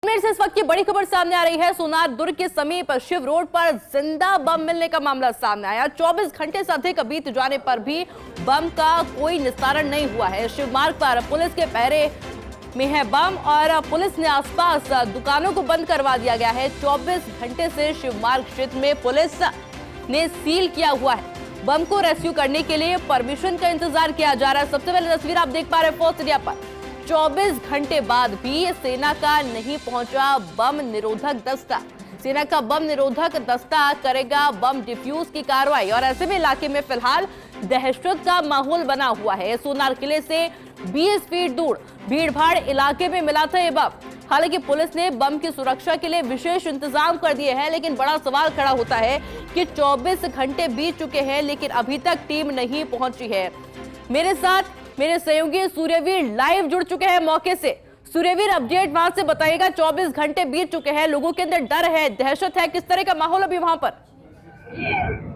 जैसलमेर से इस वक्त की बड़ी खबर सामने आ रही है। सोनार दुर्ग के समीप शिव रोड पर जिंदा बम मिलने का मामला सामने आया। 24 घंटे से अधिक बीत जाने पर भी बम का कोई निस्तारण नहीं हुआ है। शिव मार्ग पर पुलिस के पहरे में है बम और पुलिस ने आसपास दुकानों को बंद करवा दिया गया है। 24 घंटे से शिव मार्ग क्षेत्र में पुलिस ने सील किया हुआ है। बम को रेस्क्यू करने के लिए परमिशन का इंतजार किया जा रहा है। सबसे पहले तस्वीर आप देख पा रहे हैं फोर्स एरिया पर। 24 घंटे बाद भी सेना का नहीं पहुंचा बम निरोधक दस्ता। सेना का बम निरोधक दस्ता करेगा बम डिफ्यूज की कार्रवाई और ऐसे में इलाके में फिलहाल दहशत का माहौल बना हुआ है। सोनार किले से 20 फीट दूर भीड़भाड़ इलाके में मिला था ये बम। हालांकि पुलिस ने बम की सुरक्षा के लिए विशेष इंतजाम कर दिए हैं, लेकिन बड़ा सवाल खड़ा होता है कि 24 घंटे बीत चुके हैं लेकिन अभी तक टीम नहीं पहुंची है। मेरे साथ मेरे सहयोगी सूर्यवीर लाइव जुड़ चुके हैं मौके से। सूर्यवीर, अपडेट वहां से बताइएगा। 24 घंटे बीत चुके हैं, लोगों के अंदर डर है, दहशत है, किस तरह का माहौल अभी वहां पर?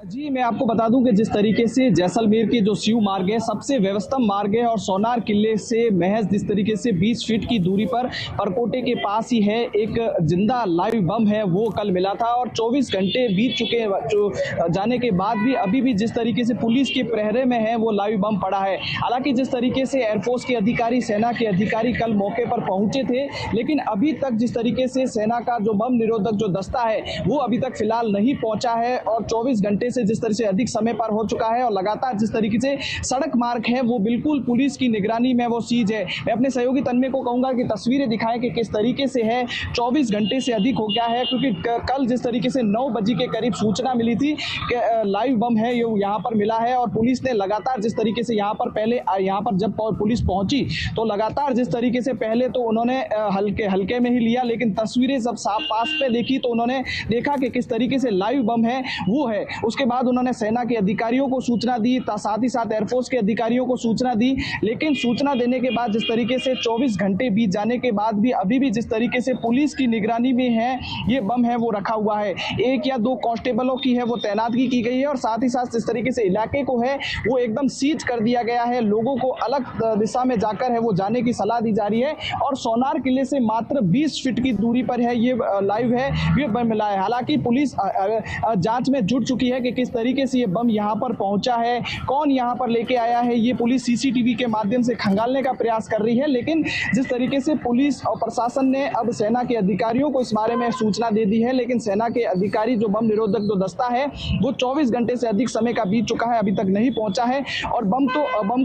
जी, मैं आपको बता दूं कि जिस तरीके से जैसलमेर के जो शिव मार्ग है सबसे व्यवस्थम मार्ग है और सोनार किले से महज जिस तरीके से 20 फीट की दूरी पर परकोटे के पास ही है एक जिंदा लाइव बम है, वो कल मिला था और 24 घंटे बीत चुके हैं जो जाने के बाद भी अभी भी जिस तरीके से पुलिस के प्रहरे में है वो लाइव बम पड़ा है। हालांकि जिस तरीके से एयरफोर्स के अधिकारी, सेना के अधिकारी कल मौके पर पहुंचे थे, लेकिन अभी तक जिस तरीके से सेना का जो बम निरोधक जो दस्ता है वो अभी तक फिलहाल नहीं पहुंचा है और 24 घंटे से जिस तरह से अधिक समय पर हो चुका है और लगातार जिस तरीके से सड़क मार्ग है वो बिल्कुल पुलिस की निगरानी में वो सीज है। मैं अपने सहयोगी तन्मय को कहूंगा कि तस्वीरें दिखाएं कि किस तरीके से है। 24 घंटे से अधिक हो गया है क्योंकि कल जिस तरीके से 9 बजे के करीब सूचना मिली थी कि लाइव बम है ये यहाँ पर मिला है और पुलिस ने लगातार जिस तरीके से यहाँ पर जब पुलिस पहुंची तो लगातार जिस तरीके से पहले तो उन्होंने हल्के में ही लिया, लेकिन तस्वीरें जब साफ पास पे देखी तो उन्होंने देखा कि किस तरीके से लाइव बम है वो है। उसके बाद उन्होंने सेना के अधिकारियों को सूचना दी, साथ ही साथ एयरफोर्स के अधिकारियों को सूचना दी, लेकिन सूचना देने के बाद जिस तरीके से 24 घंटे बीत जाने के बाद भी अभी भी जिस तरीके से पुलिस की निगरानी में है ये बम है वो रखा हुआ है। 1 या 2 कांस्टेबलों की है वो तैनाती की गई है और साथ ही साथ जिस तरीके से इलाके को है वो एकदम सीज कर दिया गया है। लोगों को अलग दिशा में जाकर है वो जाने की सलाह दी जा रही है और सोनार किले से मात्र 20 फीट की दूरी पर है ये लाइव है ये बम मिला है। हालांकि पुलिस जांच में जुट चुकी है कि किस तरीके से ये बम यहाँ पर पहुंचा है, कौन यहाँ पर लेके आया है, ये पुलिस सीसीटीवी के माध्यम से खंगालने का प्रयास कर रही है। लेकिन जिस तरीके से पुलिस और प्रशासन ने अब सेना के अधिकारियों को इस बारे में सूचना दे दी है, लेकिन सेना के अधिकारी जो बम निरोधक जो दस्ता है वो 24 घंटे से अधिक समय का बीत चुका है, अभी तक नहीं पहुंचा है और बम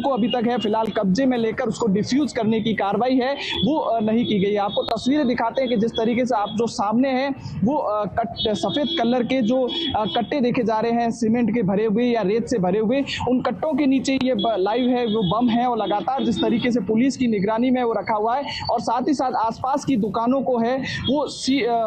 को अभी तक है फिलहाल कब्जे में लेकर उसको डिफ्यूज करने की कार्रवाई है वो नहीं की गई है। आपको तस्वीरें दिखाते हैं कि जिस तरीके से आप जो सामने है वो सफेद कलर के जो कट्टे देखे जा रहे हैं सीमेंट के भरे हुए या रेत से भरे हुए, उन कट्टों के नीचे ये लाइव है वो बम है और लगातार जिस तरीके से पुलिस की निगरानी में वो रखा हुआ है और साथ ही साथ आसपास की दुकानों को है वो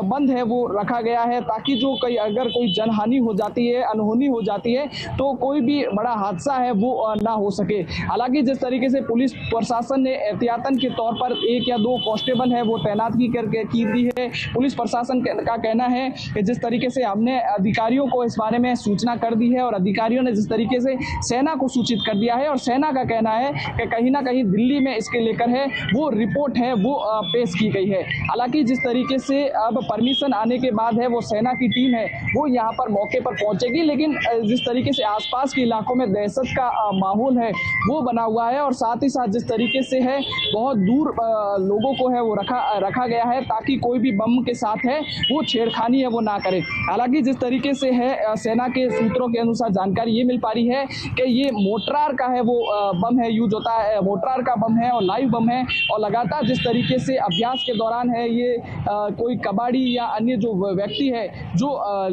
बंद है वो रखा गया है ताकि जो अगर कोई जनहानि हो जाती है, अनहोनी हो जाती है तो कोई भी बड़ा हादसा है वो ना हो सके। हालांकि जिस तरीके से पुलिस प्रशासन ने एहतियातन के तौर पर 1 या 2 कांस्टेबल है वो तैनाती करके की दी है। पुलिस प्रशासन का कहना है कि जिस तरीके से हमने अधिकारियों को इस बारे में सूचना कर दी है और अधिकारियों ने जिस तरीके से सेना को सूचित कर दिया है और सेना का कहना है कि कहीं ना कहीं दिल्ली में इसके लेकर है वो रिपोर्ट है वो पेश की गई है। हालांकि जिस तरीके से अब परमिशन आने के बाद है वो सेना की टीम है वो यहाँ पर मौके पर पहुंचेगी, लेकिन जिस तरीके से आसपास के इलाकों में दहशत का माहौल है वो बना हुआ है और साथ ही साथ जिस तरीके से है बहुत दूर लोगों को है वो रखा गया है ताकि कोई भी बम के साथ है वो छेड़खानी है वो ना करे। हालांकि जिस तरीके से है सेना के सूत्रों के अनुसार जानकारी ये मिल पा रही है कि ये मोर्टार का है वो बम है यूज होता है, मोर्टार का बम है और लाइव बम है और लगातार जिस तरीके से अभ्यास के दौरान है ये कोई कबाड़ी या अन्य जो व्यक्ति है जो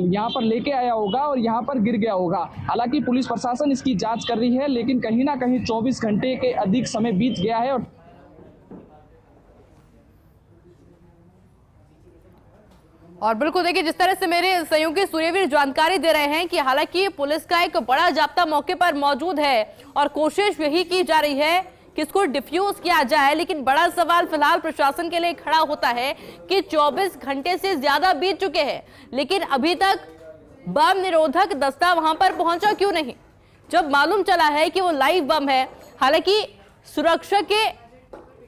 यहाँ पर लेके आया होगा और यहाँ पर गिर गया होगा। हालांकि पुलिस प्रशासन इसकी जांच कर रही है, लेकिन कहीं ना कहीं 24 घंटे के अधिक समय बीत गया है और बिल्कुल देखिए जिस तरह से मेरे सहयोगी सूर्यवीर जानकारी दे रहे हैं कि हालांकि पुलिस का एक बड़ा जाब्ता मौके पर मौजूद है और कोशिश यही की जा रही है कि इसको डिफ्यूज किया जाए, लेकिन बड़ा सवाल फिलहाल प्रशासन के लिए खड़ा होता है कि 24 घंटे से ज्यादा बीत चुके हैं लेकिन अभी तक बम निरोधक दस्ता वहां पर पहुंचा क्यों नहीं, जब मालूम चला है कि वो लाइव बम है। हालांकि सुरक्षा के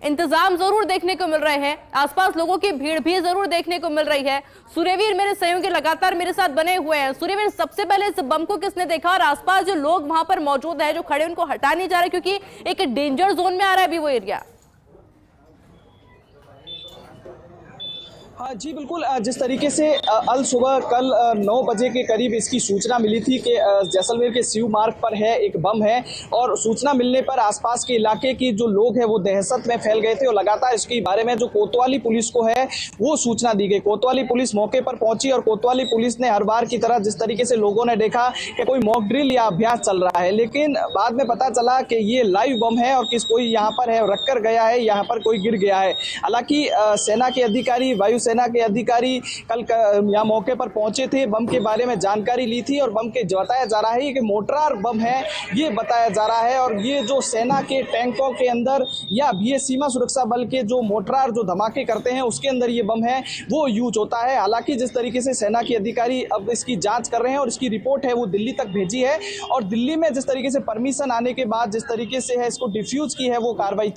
इंतजाम जरूर देखने को मिल रहे हैं, आसपास लोगों की भीड़ भी जरूर देखने को मिल रही है। सूर्यवीर मेरे सहयोगी लगातार मेरे साथ बने हुए हैं। सूर्यवीर, सबसे पहले इस बम को किसने देखा और आसपास जो लोग वहां पर मौजूद है, जो खड़े, उनको हटा नहीं जा रहे क्योंकि एक डेंजर जोन में आ रहा है अभी वो एरिया? हाँ जी बिल्कुल, जिस तरीके से अल सुबह कल 9 बजे के करीब इसकी सूचना मिली थी कि जैसलमेर के शिव मार्ग पर है एक बम है, और सूचना मिलने पर आसपास के इलाके की जो लोग हैं वो दहशत में फैल गए थे और लगातार इसके बारे में जो कोतवाली पुलिस को है वो सूचना दी गई। कोतवाली पुलिस मौके पर पहुंची और कोतवाली पुलिस ने हर बार की तरह जिस तरीके से लोगों ने देखा कि कोई मॉक ड्रिल या अभ्यास चल रहा है, लेकिन बाद में पता चला कि ये लाइव बम है और कोई यहाँ पर है रख कर गया है, यहाँ पर कोई गिर गया है। हालांकि सेना के अधिकारी, वायु सेना के अधिकारी कल यहाँ मौके पर पहुंचे थे, बम के बारे में जानकारी ली थी और बम के बताया जा रहा है कि मोर्टार बम है ये बताया जा रहा है, और ये जो सेना के टैंकों के अंदर या भी सीमा सुरक्षा बल के जो मोर्टार जो धमाके करते हैं उसके अंदर ये बम है वो यूज होता है। हालांकि जिस तरीके से सेना के अधिकारी अब इसकी जांच कर रहे हैं और इसकी रिपोर्ट है वो दिल्ली तक भेजी है, और दिल्ली में जिस तरीके से परमिशन आने के बाद जिस तरीके से है इसको डिफ्यूज की है वो कार्रवाई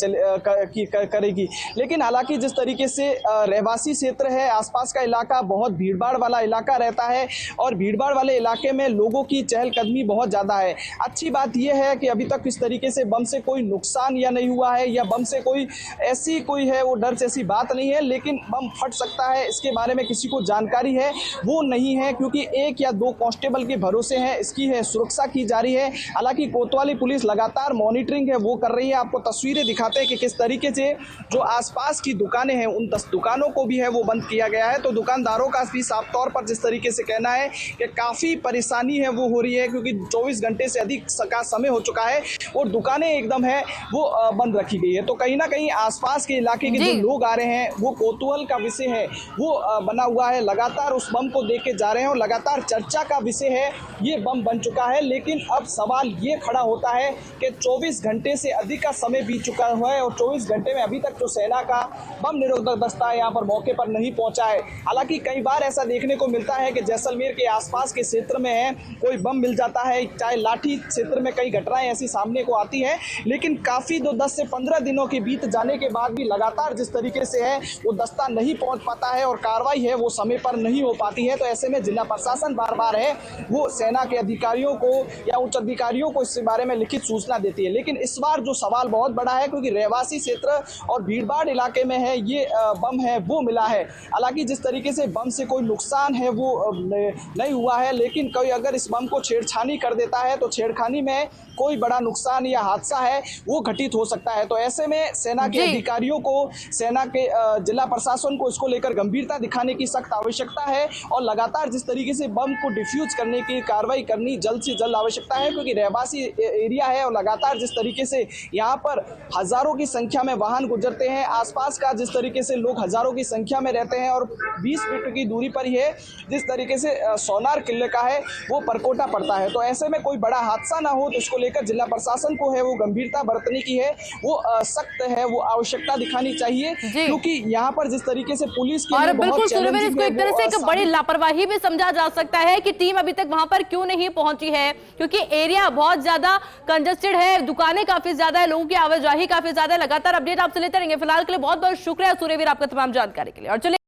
करेगी। लेकिन हालांकि जिस तरीके से रहवासी क्षेत्र है, आसपास का इलाका बहुत भीड़भाड़ वाला इलाका रहता है और भीड़भाड़ वाले इलाके में लोगों की चहलकदमी बहुत ज़्यादा है। अच्छी बात यह है कि अभी तक इस तरीके से बम से कोई नुकसान या नहीं हुआ है या बम से कोई ऐसी कोई है वो डर जैसी बात नहीं है, लेकिन बम फट सकता है इसके बारे में किसी को जानकारी है वो नहीं है, क्योंकि 1 या 2 कांस्टेबल के भरोसे है इसकी है सुरक्षा की जा रही है। हालांकि कोतवाली पुलिस लगातार मॉनिटरिंग है वो कर रही है। आपको तस्वीरें दिखाते हैं कि किस तरीके से जो आसपास की दुकानें हैं उन 10 दुकानों को भी है वो बंद किया गया है। तो दुकानदारों का भी साफ तौर पर जिस तरीके से कहना है कि काफ़ी परेशानी है वो हो रही है, क्योंकि 24 घंटे से अधिक का समय हो चुका है और दुकानें एकदम है वो बंद रखी गई है। तो कहीं ना कहीं आसपास के इलाके के जो लोग आ रहे हैं वो कौतूहल का विषय है वो बना हुआ है, लगातार उस बम को देख के जा रहे हैं और लगातार चर्चा का विषय है ये बम बन चुका है। लेकिन अब सवाल ये खड़ा होता है कि 24 घंटे से अधिक का समय बीत चुका हुआ है और 24 घंटे में अभी तक जो सेना का बम निरोधक दस्ता है यहाँ पर मौके पर नहीं पहुंचा है। हालांकि कई बार ऐसा देखने को मिलता है कि जैसलमेर के आसपास के क्षेत्र में है कोई बम मिल जाता है, चाहे लाठी क्षेत्र में कई घटनाएं ऐसी सामने को आती है, लेकिन काफ़ी 10 से 15 दिनों के बीत जाने के बाद भी लगातार जिस तरीके से है वो दस्ता नहीं पहुंच पाता है और कार्रवाई है वो समय पर नहीं हो पाती है। तो ऐसे में जिला प्रशासन बार बार है वो सेना के अधिकारियों को या उच्च अधिकारियों को इस बारे में लिखित सूचना देती है। लेकिन इस बार जो सवाल बहुत बड़ा है, क्योंकि रहवासी क्षेत्र और भीड़भाड़ इलाके में है ये बम है वो मिला है। हालांकि जिस तरीके से बम से कोई नुकसान है वो नहीं हुआ है, लेकिन कोई अगर इस बम को छेड़छानी कर देता है तो छेड़खानी में कोई बड़ा नुकसान या हादसा है वो घटित हो सकता है। तो ऐसे में सेना के अधिकारियों को, सेना के जिला प्रशासन को इसको लेकर गंभीरता दिखाने की सख्त आवश्यकता है और लगातार जिस तरीके से बम को डिफ्यूज करने की कार्रवाई करनी जल्द से जल्द आवश्यकता है, क्योंकि रहवासी एरिया है और लगातार जिस तरीके से यहाँ पर हजारों की संख्या में वाहन गुजरते हैं, आसपास का जिस तरीके से लोग हजारों की संख्या में रहते हैं और 20 मीटर की दूरी पर ही है जिस तरीके से सोनार किले का है वो परकोटा पड़ता है। तो ऐसे में कोई बड़ा हादसा ना हो तो इसको लेकर जिला प्रशासन को है वो गंभीरता बरतने की है वो सख्त है वो आवश्यकता दिखानी चाहिए, क्योंकि यहाँ पर जिस तरीके से पुलिस की और बिल्कुल सूर्यवीर, इसको एक तरह से एक बड़ी लापरवाही भी समझा जा सकता है कि टीम अभी तक वहां पर क्यों नहीं पहुंची है, क्योंकि एरिया बहुत ज्यादा कंजेस्टेड है, दुकानें काफी ज्यादा है, लोगों की आवाजाही काफी ज्यादा है। लगातार अपडेट आपसे लेते रहेंगे। फिलहाल के लिए बहुत बहुत शुक्रिया सूर्यवीर आपका तमाम जानकारी के लिए। और